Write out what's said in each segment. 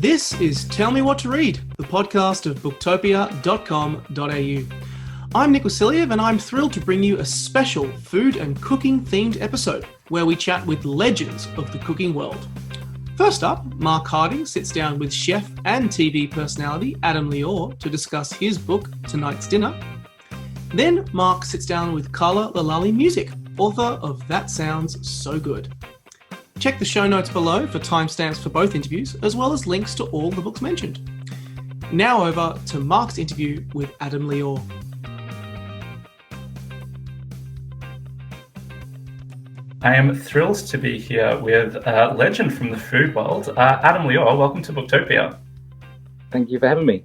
This is Tell Me What to Read, the podcast of booktopia.com.au. I'm Nick Wasiliev, and I'm thrilled to bring you a special food and cooking themed episode where we chat with legends of the cooking world. First up, Mark Harding sits down with chef and TV personality Adam Liaw to discuss his book, Tonight's Dinner. Then Mark sits down with Carla Lalli Music, author of That Sounds So Good. Check the show notes below for timestamps for both interviews, as well as links to all the books mentioned. Now over to Mark's interview with Adam Liaw. I am thrilled to be here with a legend from the food world, Adam Liaw. Welcome to Booktopia. Thank you for having me.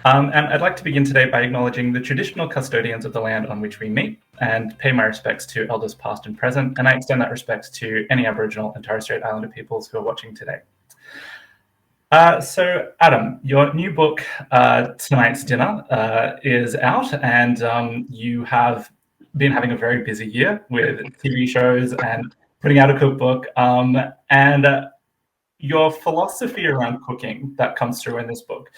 And I'd like to begin today by acknowledging the traditional custodians of the land on which we meet and pay my respects to elders past and present, and I extend that respect to any Aboriginal and Torres Strait Islander peoples who are watching today. So, Adam, your new book, Tonight's Dinner, is out, and you have been having a very busy year with TV shows and putting out a cookbook, and your philosophy around cooking that comes through in this book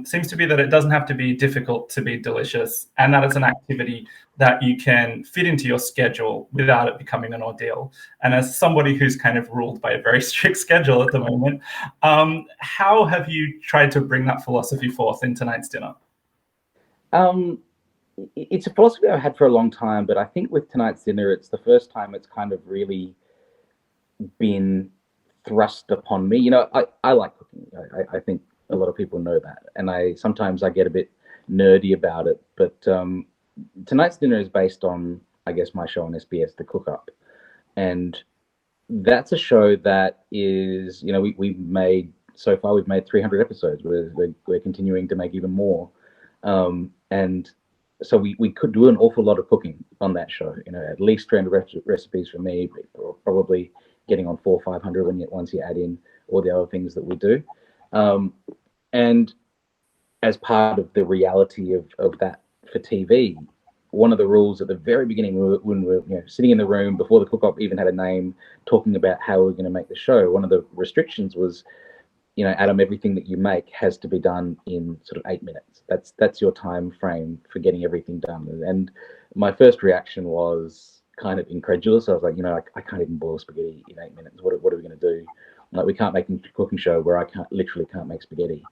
seems to be that it doesn't have to be difficult to be delicious, and that it's an activity that you can fit into your schedule without it becoming an ordeal. And as somebody who's kind of ruled by a very strict schedule at the moment, how have you tried to bring that philosophy forth in Tonight's Dinner? It's a philosophy I've had for a long time, but I think with Tonight's Dinner, it's the first time it's kind of really been thrust upon me. You know, I like cooking. I think a lot of people know that, and sometimes I get a bit nerdy about it. But Tonight's Dinner is based on, I guess, my show on SBS, The Cook Up, and that's a show that is, you know, we've made 300 episodes. We're continuing to make even more, and so we could do an awful lot of cooking on that show. You know, at least 300 recipes for me, probably getting on 400 or 500 once you add in all the other things that we do. And as part of the reality of that for TV, one of the rules at the very beginning, when we were sitting in the room before the cook-up even had a name, talking about how we were going to make the show, one of the restrictions was, you know, Adam, everything that you make has to be done in sort of 8 minutes. That's your time frame for getting everything done. And my first reaction was kind of incredulous. I was like, I can't even boil spaghetti in 8 minutes. What are we going to do? Like, we can't make a cooking show where I literally can't make spaghetti.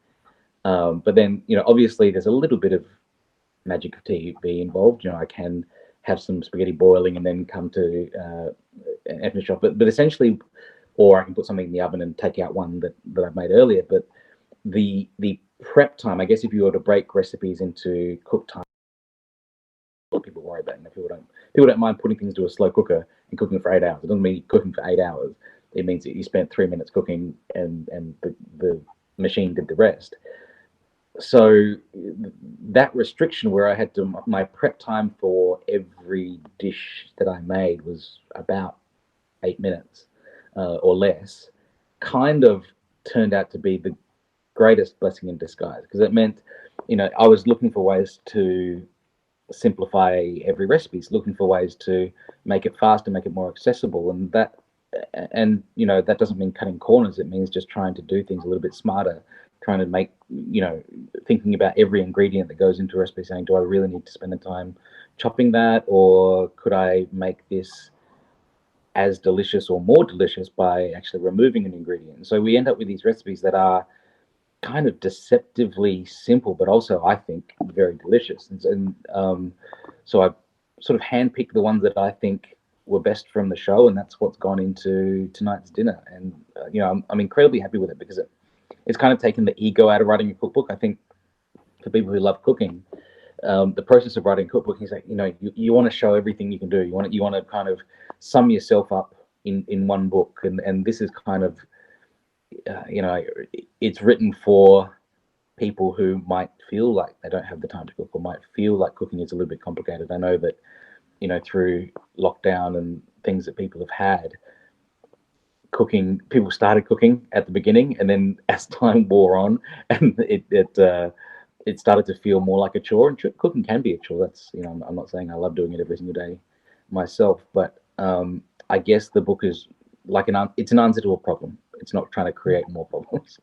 But then, obviously there's a little bit of magic of TV involved. I can have some spaghetti boiling and then come to and finish off. But essentially, or I can put something in the oven and take out one that I've made earlier. But the prep time, I guess, if you were to break recipes into cook time, a lot of people worry about it. People don't mind putting things to a slow cooker and cooking for 8 hours. It doesn't mean you're cooking for 8 hours. It means that you spent 3 minutes cooking and the machine did the rest. So that restriction where I had my prep time for every dish that I made was about 8 minutes or less, kind of turned out to be the greatest blessing in disguise, because it meant, I was looking for ways to simplify every recipe, looking for ways to make it faster, make it more accessible, and that doesn't mean cutting corners. It means just trying to do things a little bit smarter, trying to make, thinking about every ingredient that goes into a recipe, saying, do I really need to spend the time chopping that, or could I make this as delicious or more delicious by actually removing an ingredient? And so we end up with these recipes that are kind of deceptively simple, but also, I think, very delicious. And so I sort of handpicked the ones that I think were best from the show, and that's what's gone into Tonight's Dinner. And I'm incredibly happy with it, because it's kind of taken the ego out of writing a cookbook. I think for people who love cooking, the process of writing a cookbook is like, you want to show everything you can do. You want to kind of sum yourself up in one book, and this is kind of it's written for people who might feel like they don't have the time to cook, or might feel like cooking is a little bit complicated. I know that through lockdown and things that people have had, people started cooking at the beginning, and then as time wore on, and it started to feel more like a chore. And cooking can be a chore. That's, I'm not saying I love doing it every single day myself, but I guess the book is like it's an unsittable problem. It's not trying to create more problems.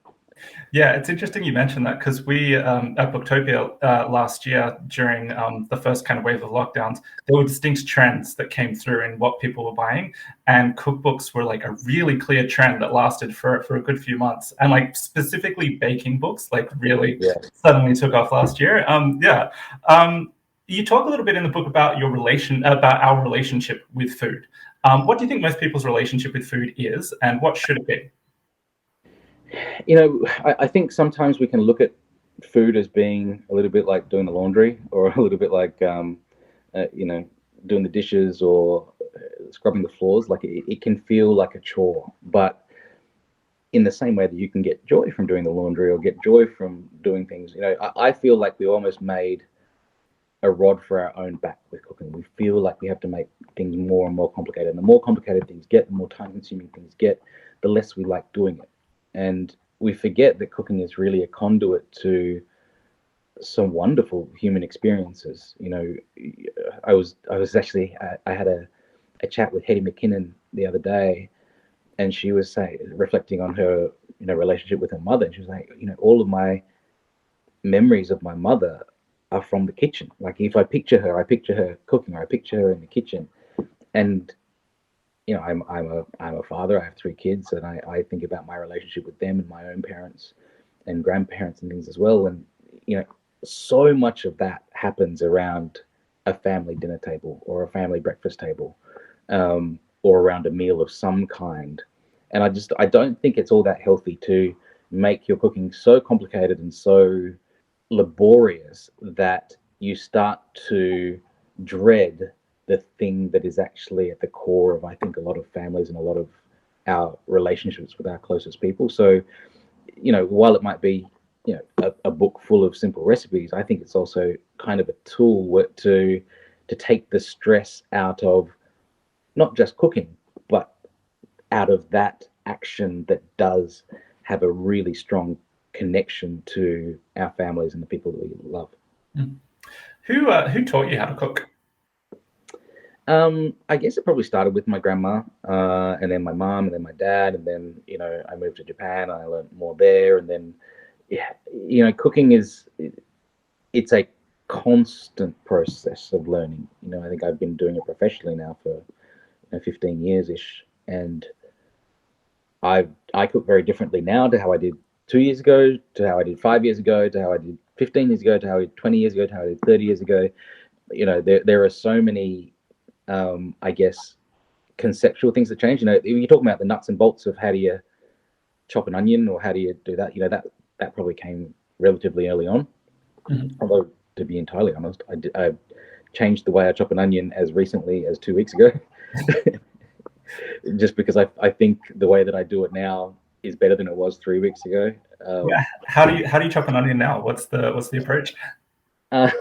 Yeah, it's interesting you mentioned that because we at Booktopia last year during the first kind of wave of lockdowns, there were distinct trends that came through in what people were buying, and cookbooks were like a really clear trend that lasted for a good few months, and like specifically baking books like really Yeah. suddenly took off last year. You talk a little bit in the book about about our relationship with food. What do you think most people's relationship with food is, and what should it be? I think sometimes we can look at food as being a little bit like doing the laundry, or a little bit like doing the dishes, or scrubbing the floors. Like it can feel like a chore, but in the same way that you can get joy from doing the laundry or get joy from doing things, I feel like we almost made a rod for our own back with cooking. We feel like we have to make things more and more complicated. And the more complicated things get, the more time-consuming things get, the less we like doing it. And we forget that cooking is really a conduit to some wonderful human experiences. I had a chat with Hetty McKinnon the other day, and she was reflecting on her relationship with her mother. And she was like, all of my memories of my mother are from the kitchen. Like if I picture her cooking, or I picture her in the kitchen. And I'm a father. I have 3 kids, and I think about my relationship with them and my own parents and grandparents and things as well. And so much of that happens around a family dinner table or a family breakfast table, or around a meal of some kind. And I don't think it's all that healthy to make your cooking so complicated and so laborious that you start to dread the thing that is actually at the core of, I think, a lot of families and a lot of our relationships with our closest people. So, while it might be, a book full of simple recipes, I think it's also kind of a tool to take the stress out of not just cooking, but out of that action that does have a really strong connection to our families and the people that we love. Who taught you how to cook? I guess it probably started with my grandma, and then my mom, and then my dad, and then I moved to Japan. And I learned more there, and then cooking it's a constant process of learning. I think I've been doing it professionally now for 15 years ish, and I cook very differently now to how I did 2 years ago, to how I did 5 years ago, to how I did 15 years ago, to how I did 20 years ago, to how I did 30 years ago. There are so many, I guess, conceptual things that change. If you're talking about the nuts and bolts of how do you chop an onion, or how do you do that, that probably came relatively early on. Mm-hmm. Although, to be entirely honest, I changed the way I chop an onion as recently as 2 weeks ago. Just because I think the way that I do it now is better than it was 3 weeks ago. How do you chop an onion now? What's the approach? I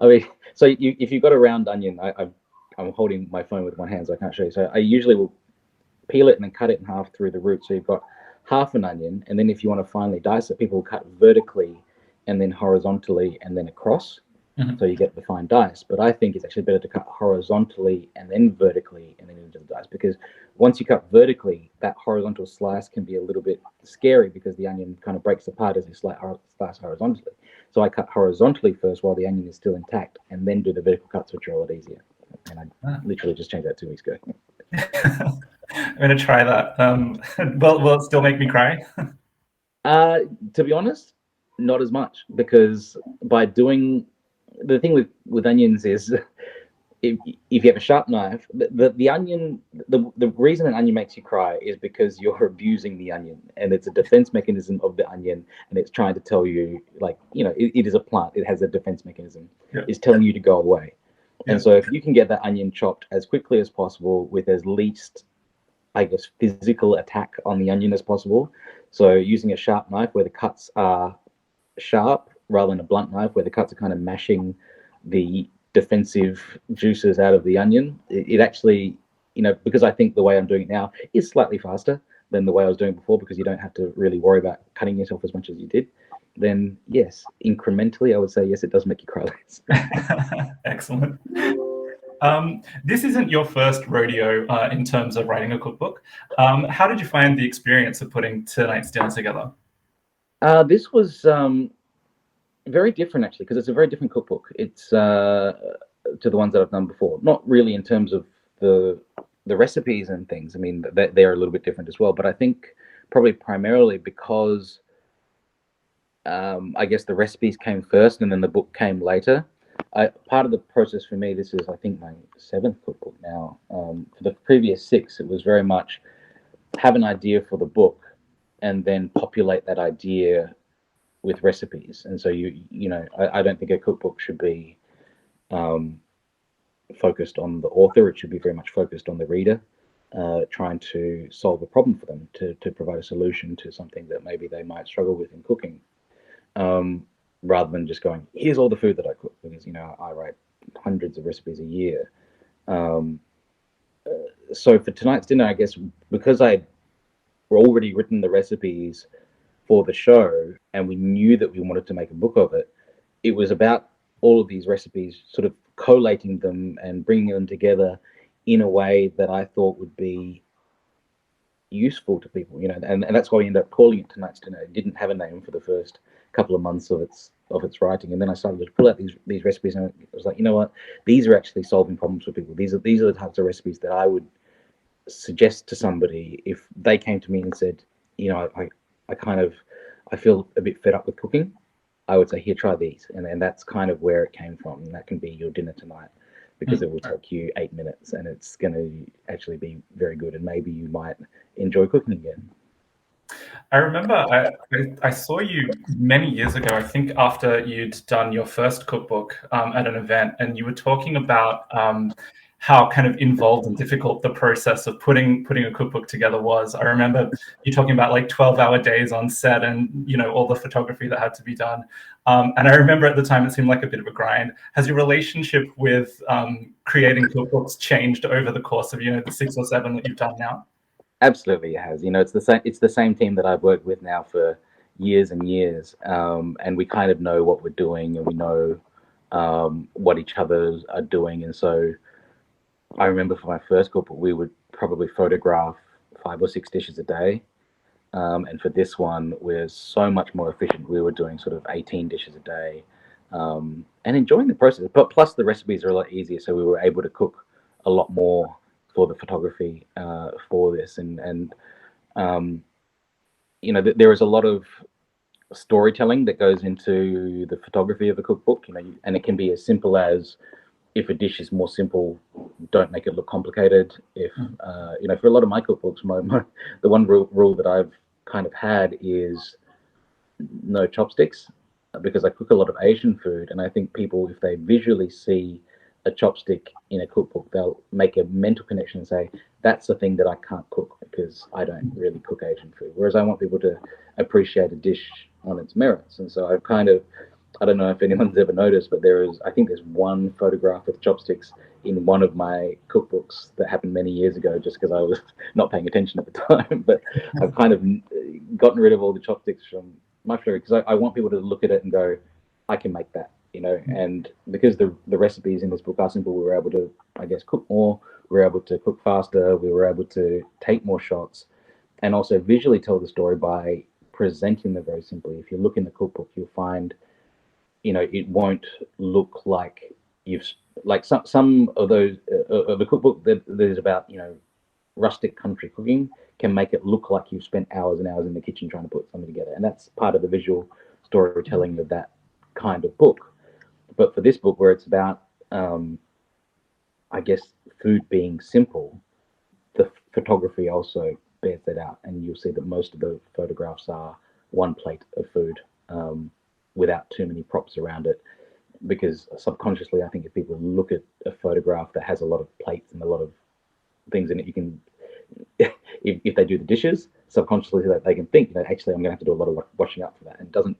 mean, so if you've got a round onion, I'm holding my phone with one hand, so I can't show you. So I usually will peel it and then cut it in half through the root. So you've got half an onion, and then if you want to finely dice it, people will cut vertically and then horizontally and then across. Mm-hmm. So you get the fine dice. But I think it's actually better to cut horizontally and then vertically and then into the dice, because once you cut vertically, that horizontal slice can be a little bit scary because the onion kind of breaks apart as you slice horizontally. So I cut horizontally first while the onion is still intact, and then do the vertical cuts, which are a lot easier. And I literally just changed that 2 weeks ago. I'm going to try that. Will it still make me cry? To be honest, not as much, because by doing... The thing with onions is, if you have a sharp knife, the onion, the reason an onion makes you cry is because you're abusing the onion, and it's a defense mechanism of the onion, and it's trying to tell you, like, it is a plant, it has a defense mechanism. Yeah. It's telling you to go away. Yeah. And so if you can get that onion chopped as quickly as possible with as least, I guess, physical attack on the onion as possible, so using a sharp knife where the cuts are sharp, rather than a blunt knife where the cuts are kind of mashing the defensive juices out of the onion, it actually, because I think the way I'm doing it now is slightly faster than the way I was doing it before, because you don't have to really worry about cutting yourself as much as you did, then yes, incrementally, I would say yes, it does make you cry less. Excellent. This isn't your first rodeo in terms of writing a cookbook. How did you find the experience of putting tonight's dinner together? This was very different, actually, because it's a very different cookbook. It's to the ones that I've done before. Not really in terms of the recipes and things. I mean, they're a little bit different as well. But I think probably primarily because I guess the recipes came first and then the book came later. Part of the process for me, this is, I think, my 7th cookbook now. For the previous 6, it was very much have an idea for the book and then populate that idea with recipes. And so I don't think a cookbook should be focused on the author. It should be very much focused on the reader, trying to solve a problem for them, to provide a solution to something that maybe they might struggle with in cooking, rather than just going, here's all the food that I cook, because I write hundreds of recipes a year. So for tonight's dinner, I guess because I'd already written the recipes for the show and we knew that we wanted to make a book of it, it was about all of these recipes, sort of collating them and bringing them together in a way that I thought would be useful to people, and that's why we ended up calling it Tonight's Dinner. It didn't have a name for the first couple of months of its writing, and then I started to pull out these recipes, and I was like, you know what, these are actually solving problems for people. These are the types of recipes that I would suggest to somebody if they came to me and said, I feel a bit fed up with cooking. I would say, here, try these, and that's kind of where it came from. And that can be your dinner tonight, because it will take you 8 minutes, and it's going to actually be very good, and maybe you might enjoy cooking again. I remember I saw you many years ago, I think after you'd done your first cookbook at an event, and you were talking about how kind of involved and difficult the process of putting a cookbook together was. I remember you talking about like 12-hour days on set and, all the photography that had to be done. And I remember at the time it seemed like a bit of a grind. Has your relationship with creating cookbooks changed over the course of, the 6 or 7 that you've done now? Absolutely, it has. It's the same team that I've worked with now for years and years, and we kind of know what we're doing, and we know what each other are doing. And so I remember for my first cookbook, we would probably photograph 5 or 6 dishes a day, and for this one, we're so much more efficient. We were doing sort of 18 dishes a day, and enjoying the process. But plus, the recipes are a lot easier, so we were able to cook a lot more for the photography for this, and there is a lot of storytelling that goes into the photography of a cookbook, and it can be as simple as, if a dish is more simple, don't make it look complicated. If for a lot of my cookbooks, the one rule that I've kind of had is no chopsticks, because I cook a lot of Asian food, and I think people, if they visually see a chopstick in a cookbook, they'll make a mental connection and say, that's the thing that I can't cook, because I don't really cook Asian food. Whereas I want people to appreciate a dish on its merits. And so I don't know if anyone's ever noticed, but I think there's one photograph with chopsticks in one of my cookbooks that happened many years ago, just because I was not paying attention at the time. But I've kind of gotten rid of all the chopsticks from my photography, because I want people to look at it and go, I can make that. And because the recipes in this book are simple, we were able to, I guess, cook more, we were able to cook faster, we were able to take more shots, and also visually tell the story by presenting them very simply. If you look in the cookbook, you'll find, it won't look like some of those of the cookbook that is about, rustic country cooking, can make it look like you've spent hours and hours in the kitchen trying to put something together. And that's part of the visual storytelling of that kind of book. But for this book, where it's about, I guess, food being simple, the photography also bears that out. And you'll see that most of the photographs are one plate of food, without too many props around it. Because subconsciously, I think if people look at a photograph that has a lot of plates and a lot of things in it, you can, if they do the dishes, subconsciously they can think, actually, I'm going to have to do a lot of washing up for that. And it doesn't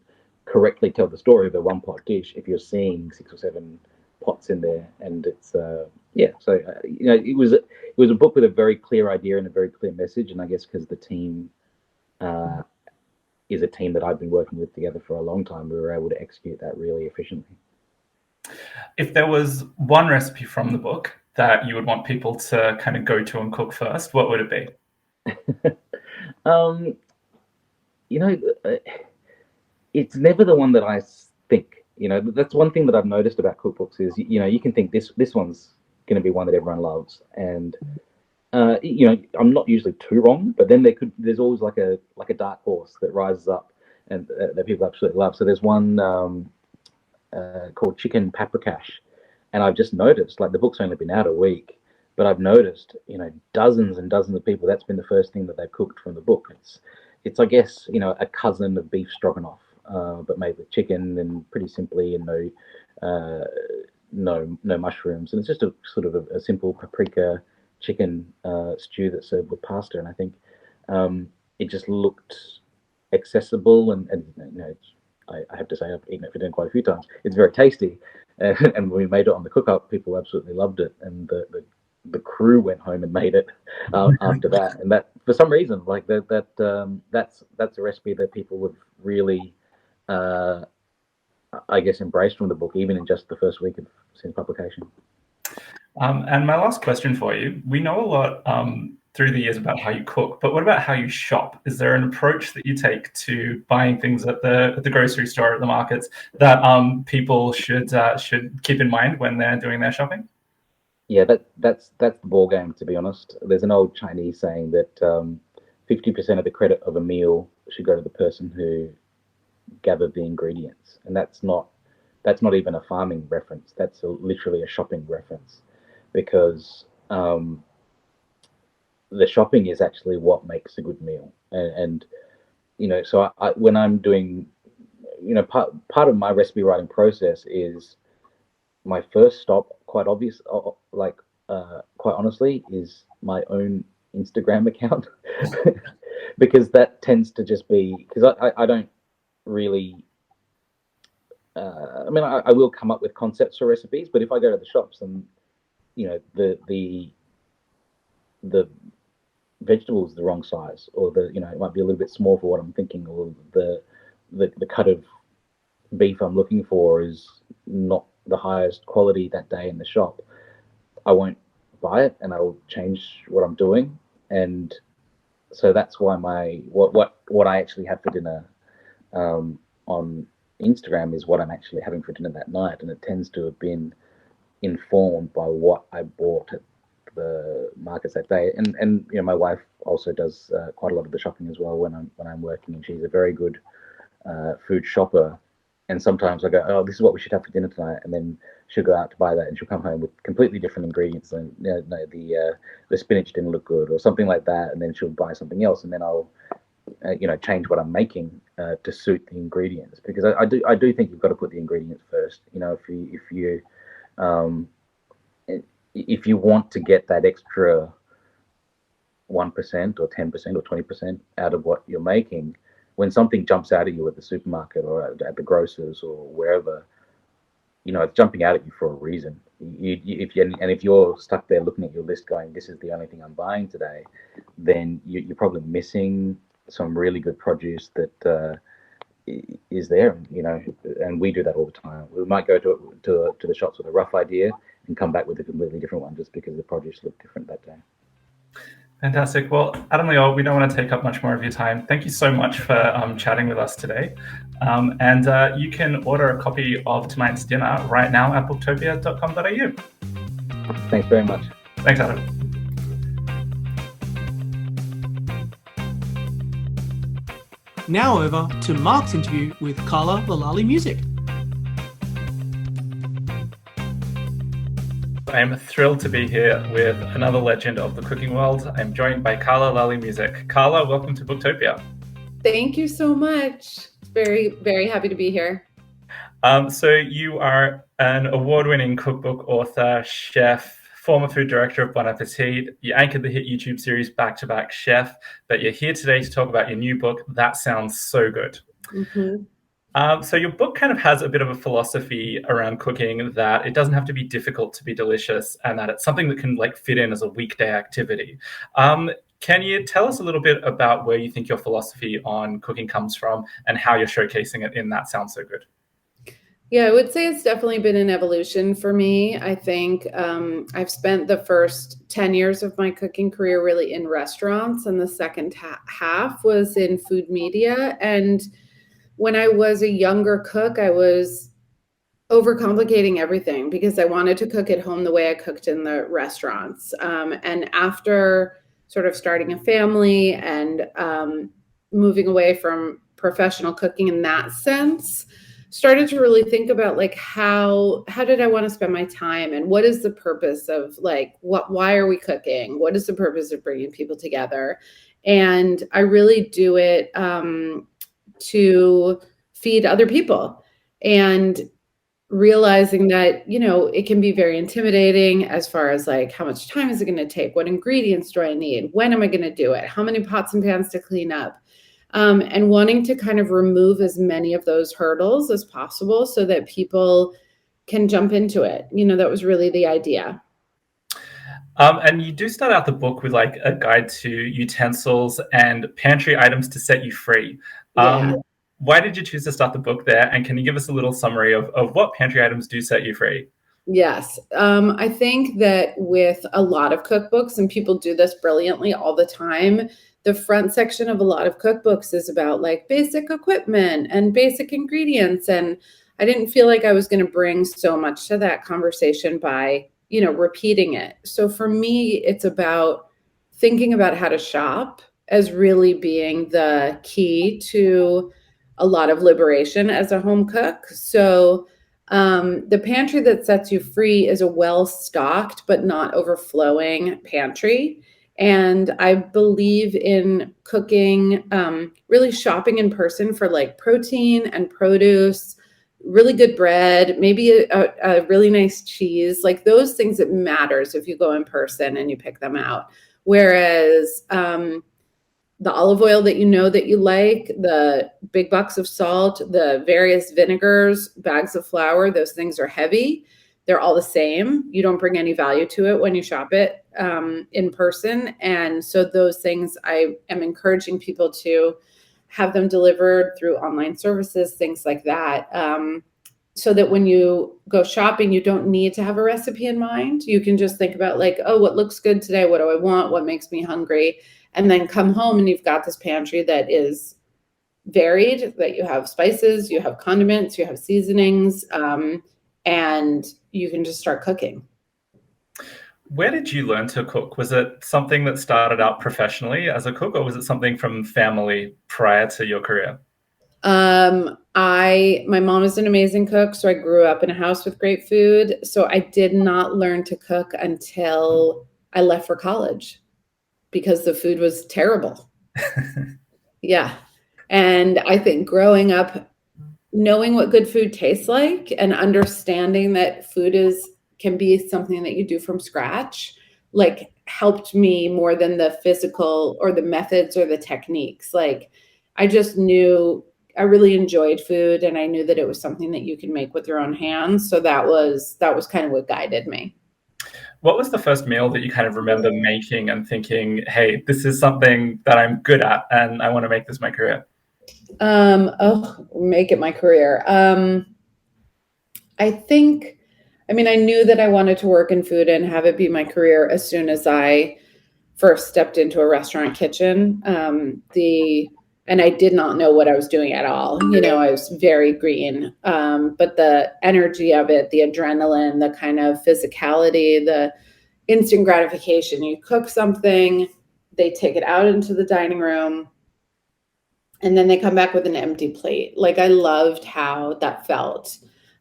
correctly tell the story of a one-pot dish if you're seeing 6 or 7 pots in there. And it's so it was a book with a very clear idea and a very clear message. And I guess because the team is a team that I've been working with together for a long time, we were able to execute that really efficiently. If there was one recipe from the book that you would want people to kind of go to and cook first, what would it be? it's never the one that I think. That's one thing that I've noticed about cookbooks is, you can think this one's going to be one that everyone loves, and I'm not usually too wrong, but then there's always like a dark horse that rises up and that people absolutely love. So there's one called Chicken Paprikash, and I've just noticed, like, the book's only been out a week, but I've noticed, dozens and dozens of people, that's been the first thing that they've cooked from the book. It's I guess, a cousin of beef stroganoff, but made with chicken and pretty simply, and no mushrooms, and it's just a sort of a simple paprika chicken stew that's served with pasta. And I think it just looked accessible, and I have to say, I've eaten it for dinner quite a few times. It's very tasty, and when we made it on the cook-up, people absolutely loved it, and the crew went home and made it after that. And that, for some reason, like that's a recipe that people would really, I guess, embrace from the book, even in just the first week since publication. And my last question for you: we know a lot through the years about how you cook, but what about how you shop? Is there an approach that you take to buying things at the grocery store, at the markets, that people should keep in mind when they're doing their shopping? Yeah, that's the ball game, to be honest. There's an old Chinese saying that 50% of the credit of a meal should go to the person who gathered the ingredients, and that's not even a farming reference. That's literally a shopping reference, because the shopping is actually what makes a good meal. And so I when I'm doing, part of my recipe writing process is, my first stop, quite honestly, is my own Instagram account, because that tends to just be, because I don't really, I will come up with concepts for recipes, but if I go to the shops and the vegetables the wrong size, or it might be a little bit small for what I'm thinking, or the cut of beef I'm looking for is not the highest quality that day in the shop, I won't buy it, and I'll change what I'm doing. And so that's why what I actually have for dinner on Instagram is what I'm actually having for dinner that night, and it tends to have been informed by what I bought at the markets that day. And my wife also does quite a lot of the shopping as well when I'm working, and she's a very good food shopper. And sometimes I go, oh, this is what we should have for dinner tonight, and then she'll go out to buy that, and she'll come home with completely different ingredients. And the spinach didn't look good, or something like that, and then she'll buy something else, and then I'll change what I'm making to suit the ingredients, because I do think you've got to put the ingredients first. If you want to get that extra 1% or 10% or 20% out of what you're making, when something jumps out at you at the supermarket or at the grocers or wherever, it's jumping out at you for a reason. If you're stuck there looking at your list going, this is the only thing I'm buying today, then you're probably missing some really good produce that is there. And we do that all the time. We might go to the shops with a rough idea and come back with a completely different one, just because the produce looked different that day. Fantastic. Well, Adam Liaw, we don't want to take up much more of your time. Thank you so much for chatting with us today. And you can order a copy of tonight's dinner right now at booktopia.com.au. Thanks very much. Thanks, Adam. Now over to Mark's interview with Carla Lalli Music. I am thrilled to be here with another legend of the cooking world. I'm joined by Carla Lalli Music. Carla, welcome to Booktopia. Thank you so much. Very, very happy to be here. So you are an award-winning cookbook author, chef, former food director of Bon Appetit. You anchored the hit YouTube series Back to Back Chef, but you're here today to talk about your new book, That Sounds So Good. Mm-hmm. So your book kind of has a bit of a philosophy around cooking, that it doesn't have to be difficult to be delicious, and that it's something that can fit in as a weekday activity. Can you tell us a little bit about where you think your philosophy on cooking comes from and how you're showcasing it in That Sounds So Good? Yeah, I would say it's definitely been an evolution for me. I think I've spent the first 10 years of my cooking career really in restaurants, and the second half was in food media. And when I was a younger cook, I was overcomplicating everything because I wanted to cook at home the way I cooked in the restaurants. And after sort of starting a family and moving away from professional cooking in that sense, started to really think about like how did I want to spend my time, and what is the purpose of like why are we cooking? What is the purpose of bringing people together? And I really do it to feed other people, and realizing that, you know, it can be very intimidating as far as like, how much time is it going to take? What ingredients do I need? When am I going to do it? How many pots and pans to clean up? And wanting to kind of remove as many of those hurdles as possible so that people can jump into it. You know, that was really the idea. And you do start out the book with like a guide to utensils and pantry items to set you free. Yeah. Why did you choose to start the book there? And can you give us a little summary of what pantry items do set you free? Yes. I think that with a lot of cookbooks, and people do this brilliantly all the time, the front section of a lot of cookbooks is about like basic equipment and basic ingredients. And I didn't feel like I was going to bring so much to that conversation by, you know, repeating it. So for me, it's about thinking about how to shop as really being the key to a lot of liberation as a home cook. So the pantry that sets you free is a well-stocked but not overflowing pantry. And I believe in cooking, really shopping in person for like protein and produce, really good bread, maybe a really nice cheese, like those things that matters if you go in person and you pick them out. Whereas the olive oil that you know that you like, the big bucks of salt, the various vinegars, bags of flour, those things are heavy. They're all the same. You don't bring any value to it when you shop it in person. And so those things, I am encouraging people to have them delivered through online services, things like that. So that when you go shopping, you don't need to have a recipe in mind. You can just think about like, oh, what looks good today? What do I want? What makes me hungry? And then come home and you've got this pantry that is varied, that you have spices, you have condiments, you have seasonings, and you can just start cooking. Where did you learn to cook? Was it something that started out professionally as a cook, or was it something from family prior to your career? My mom is an amazing cook, so I grew up in a house with great food. So I did not learn to cook until I left for college because the food was terrible. Yeah. And I think growing up, knowing what good food tastes like and understanding that food can be something that you do from scratch, like helped me more than the physical or the methods or the techniques. Like I just knew I really enjoyed food, and I knew that it was something that you can make with your own hands. So that was kind of what guided me. What was the first meal that you kind of remember making and thinking, hey, this is something that I'm good at and I want to make this my career? Make it my career. I knew that I wanted to work in food and have it be my career as soon as I first stepped into a restaurant kitchen. And I did not know what I was doing at all. You know, I was very green. But the energy of it, the adrenaline, the kind of physicality, the instant gratification. You cook something, they take it out into the dining room, and then they come back with an empty plate. Like I loved how that felt.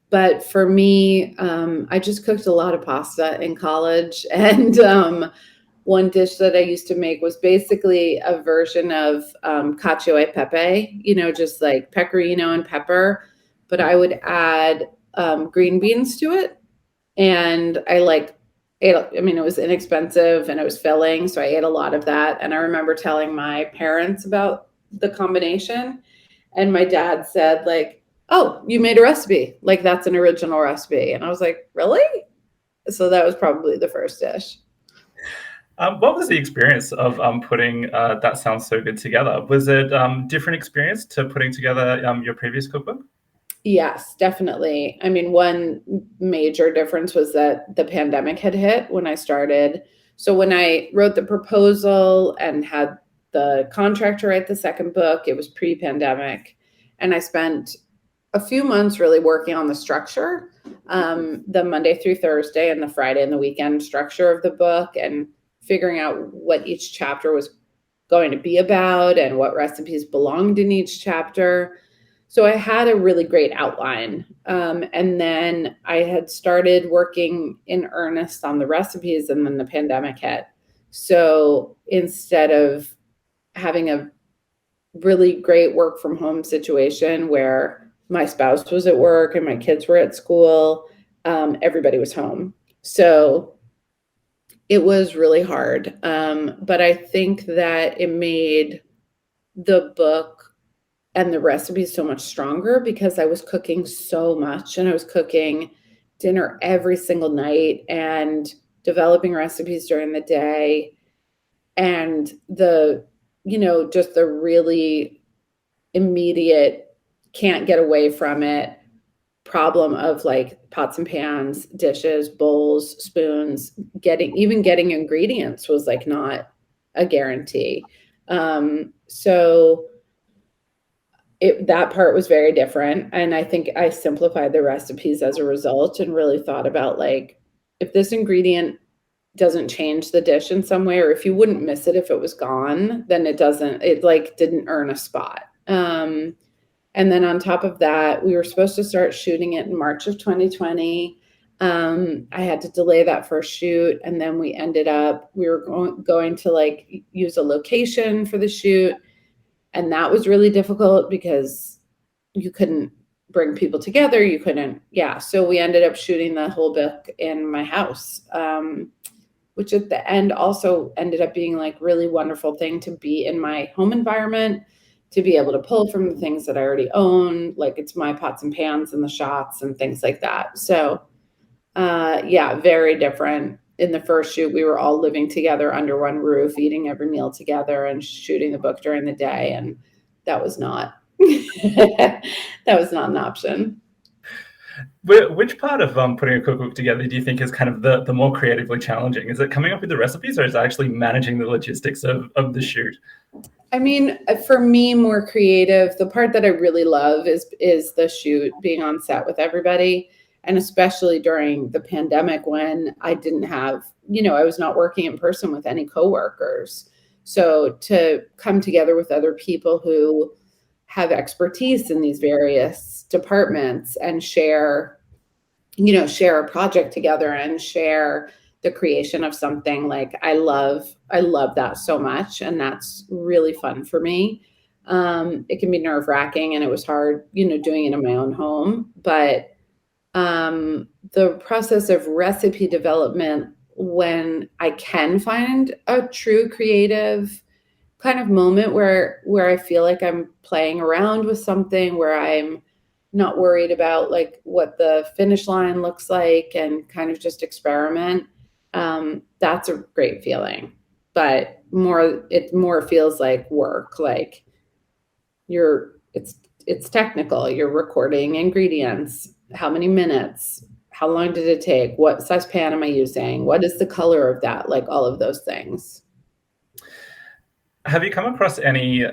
But for me, I just cooked a lot of pasta in college. And one dish that I used to make was basically a version of cacio e pepe, you know, just like pecorino and pepper. But I would add green beans to it. And it was inexpensive and it was filling. So I ate a lot of that. And I remember telling my parents about the combination. And my dad said, like, oh, you made a recipe. Like that's an original recipe. And I was like, really? So that was probably the first dish. What was the experience of putting That Sounds So Good together? Was it different experience to putting together your previous cookbook? Yes, definitely. I mean, one major difference was that the pandemic had hit when I started. So when I wrote the proposal and had the contractor write the second book, it was pre-pandemic. And I spent a few months really working on the structure, the Monday through Thursday and the Friday and the weekend structure of the book, and figuring out what each chapter was going to be about and what recipes belonged in each chapter. So I had a really great outline. And then I had started working in earnest on the recipes, and then the pandemic hit. So instead of having a really great work from home situation where my spouse was at work and my kids were at school, everybody was home. So it was really hard. But I think that it made the book and the recipes so much stronger because I was cooking so much, and I was cooking dinner every single night and developing recipes during the day. And just the really immediate, can't get away from it problem of like pots and pans, dishes, bowls, spoons, getting ingredients was like not a guarantee. So that part was very different. And I think I simplified the recipes as a result and really thought about like, if this ingredient doesn't change the dish in some way, or if you wouldn't miss it if it was gone, then it didn't earn a spot. And then on top of that, we were supposed to start shooting it in March of 2020. I had to delay that first shoot. And then we were going to like use a location for the shoot. And that was really difficult because you couldn't bring people together. So we ended up shooting the whole book in my house, which at the end also ended up being like really wonderful thing to be in my home environment, to be able to pull from the things that I already own. Like it's my pots and pans and the shots and things like that. So very different. In the first shoot, we were all living together under one roof, eating every meal together and shooting the book during the day. And that was not, that was not an option. Which part of putting a cookbook together do you think is kind of the more creatively challenging? Is it coming up with the recipes, or is it actually managing the logistics of the shoot? I mean, for me, more creative, the part that I really love is the shoot, being on set with everybody. And especially during the pandemic when I didn't have, I was not working in person with any coworkers. So to come together with other people who have expertise in these various departments and share a project together and share the creation of something, like I love that so much. And that's really fun for me. It can be nerve-wracking, and it was hard, doing it in my own home, but the process of recipe development, when I can find a true creative kind of moment where I feel like I'm playing around with something, where I'm not worried about like what the finish line looks like and kind of just experiment, that's a great feeling. But it more feels like work, like it's technical. You're recording ingredients. How many minutes? How long did it take? What size pan am I using? What is the color of that? Like all of those things. Have you come across any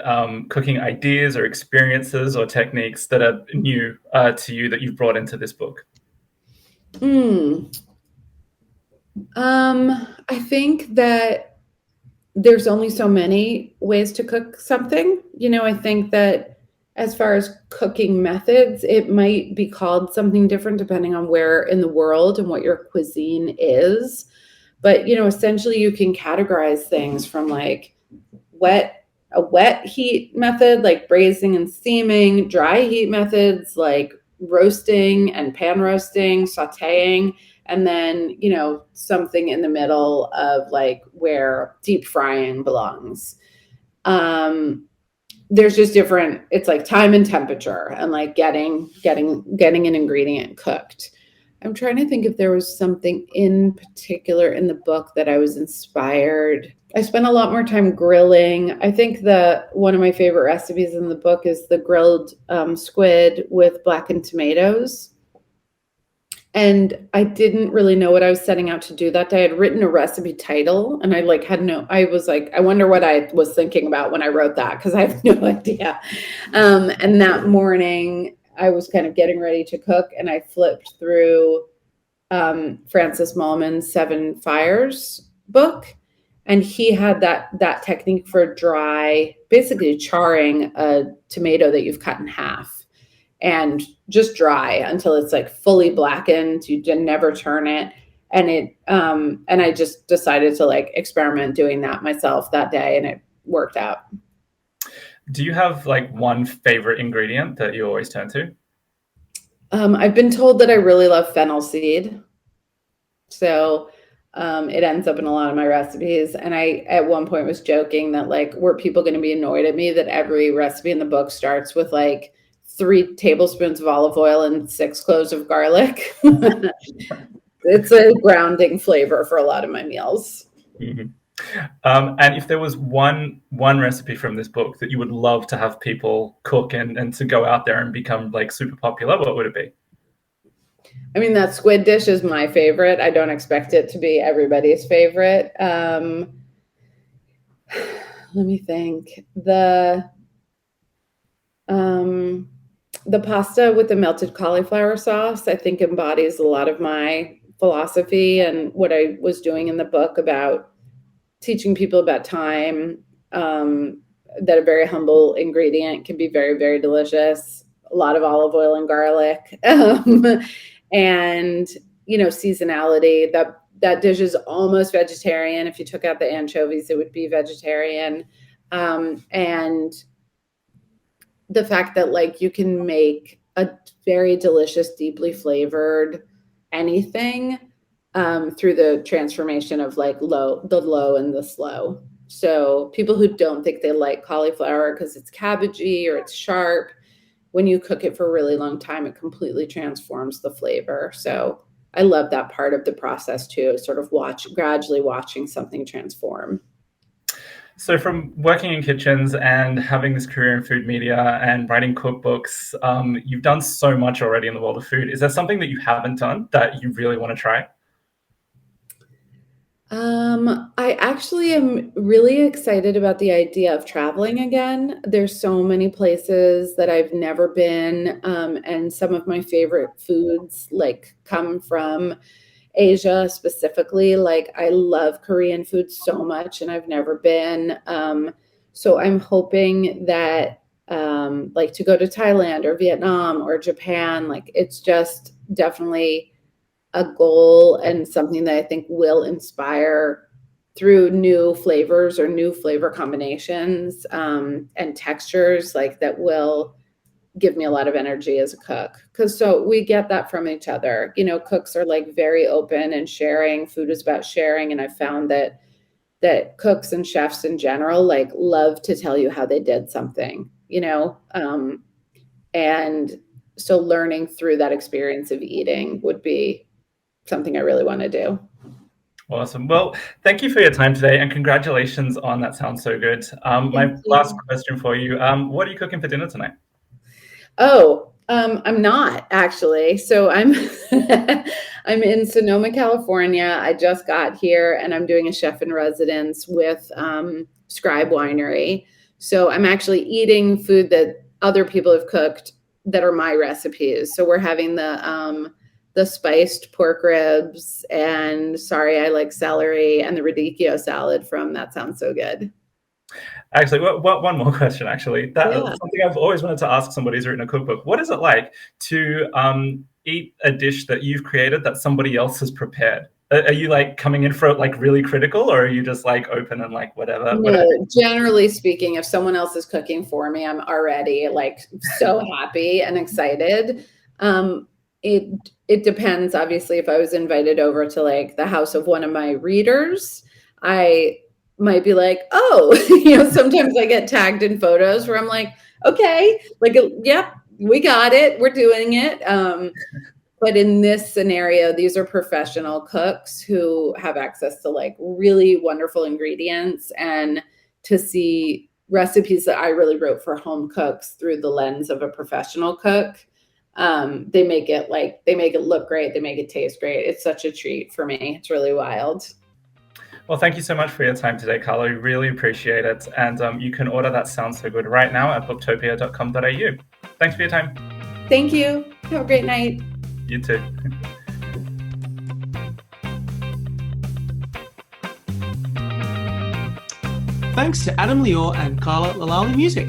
cooking ideas or experiences or techniques that are new to you that you've brought into this book? I think that there's only so many ways to cook something. I think that as far as cooking methods, it might be called something different depending on where in the world and what your cuisine is. But, essentially you can categorize things from like a wet heat method, like braising and steaming, dry heat methods, like roasting and pan roasting, sauteing, and then, something in the middle of like where deep frying belongs. There's just different, it's like time and temperature and like getting an ingredient cooked. I'm trying to think if there was something in particular in the book that I was inspired. I spent a lot more time grilling. I think one of my favorite recipes in the book is the grilled squid with blackened tomatoes. And I didn't really know what I was setting out to do that day. I'd written a recipe title and I was like, I wonder what I was thinking about when I wrote that, because I have no idea. And that morning I was kind of getting ready to cook and I flipped through Francis Mallman's 7 Fires book. And he had that technique for basically charring a tomato that you've cut in half and just dry until it's like fully blackened. You never turn it. And I just decided to like experiment doing that myself that day, and it worked out. Do you have like one favorite ingredient that you always turn to? I've been told that I really love fennel seed. So it ends up in a lot of my recipes. And I, at one point, was joking that like, were people going to be annoyed at me that every recipe in the book starts with like 3 tablespoons of olive oil and 6 cloves of garlic? It's a grounding flavor for a lot of my meals. Mm-hmm. And if there was one recipe from this book that you would love to have people cook and to go out there and become like super popular, what would it be? I mean, that squid dish is my favorite. I don't expect it to be everybody's favorite. Let me think. The pasta with the melted cauliflower sauce, I think, embodies a lot of my philosophy and what I was doing in the book about teaching people about time, that a very humble ingredient can be very, very delicious. A lot of olive oil and garlic. And, you know, seasonality. That dish is almost vegetarian. If you took out the anchovies, it would be vegetarian. And the fact that like you can make a very delicious, deeply flavored anything through the transformation of like the low and the slow. So people who don't think they like cauliflower because it's cabbagey or it's sharp, when you cook it for a really long time, it completely transforms the flavor. So I love that part of the process too, sort of gradually watching something transform. So from working in kitchens and having this career in food media and writing cookbooks, you've done so much already in the world of food. Is there something that you haven't done that you really want to try? I actually am really excited about the idea of traveling again. There's so many places that I've never been, and some of my favorite foods like come from Asia specifically. Like I love Korean food so much and I've never been. So I'm hoping that like to go to Thailand or Vietnam or Japan, like it's just definitely a goal and something that I think will inspire through new flavors or new flavor combinations and textures, like that will give me a lot of energy as a cook. Because so we get that from each other. You know, cooks are like very open and sharing. Food is about sharing. And I found that cooks and chefs in general like love to tell you how they did something, you know? And so learning through that experience of eating would be something I really want to do. Awesome. Well, thank you for your time today and congratulations on That Sounds So Good. My last question for you, what are you cooking for dinner tonight? Oh, I'm not actually. So I'm I'm in Sonoma, California. I just got here and I'm doing a chef in residence with Scribe Winery. So I'm actually eating food that other people have cooked that are my recipes. So we're having the spiced pork ribs and sorry, I like celery and the radicchio salad from That Sounds So Good. Actually, one more question, actually. That's something I've always wanted to ask somebody who's written a cookbook. What is it like to eat a dish that you've created that somebody else has prepared? Are you like coming in for like really critical or are you just like open and like whatever? No, generally speaking, if someone else is cooking for me, I'm already like so happy and excited. It depends. Obviously, if I was invited over to like the house of one of my readers, I might be like, oh, you know, sometimes I get tagged in photos where I'm like, okay, like, yep, we got it. We're doing it. But in this scenario, these are professional cooks who have access to like really wonderful ingredients and to see recipes that I really wrote for home cooks through the lens of a professional cook. They make it look great. They make it taste great. It's such a treat for me. It's really wild. Well, thank you so much for your time today, Carla. We really appreciate it. And you can order That Sounds So Good right now at booktopia.com.au. Thanks for your time. Thank you. Have a great night. You too. Thanks to Adam Liaw and Carla Lalli Music.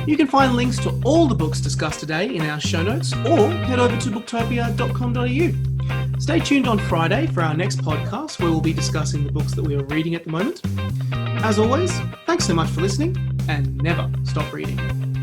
You can find links to all the books discussed today in our show notes, or head over to booktopia.com.au. Stay tuned on Friday for our next podcast, where we'll be discussing the books that we are reading at the moment. As always, thanks so much for listening, and never stop reading.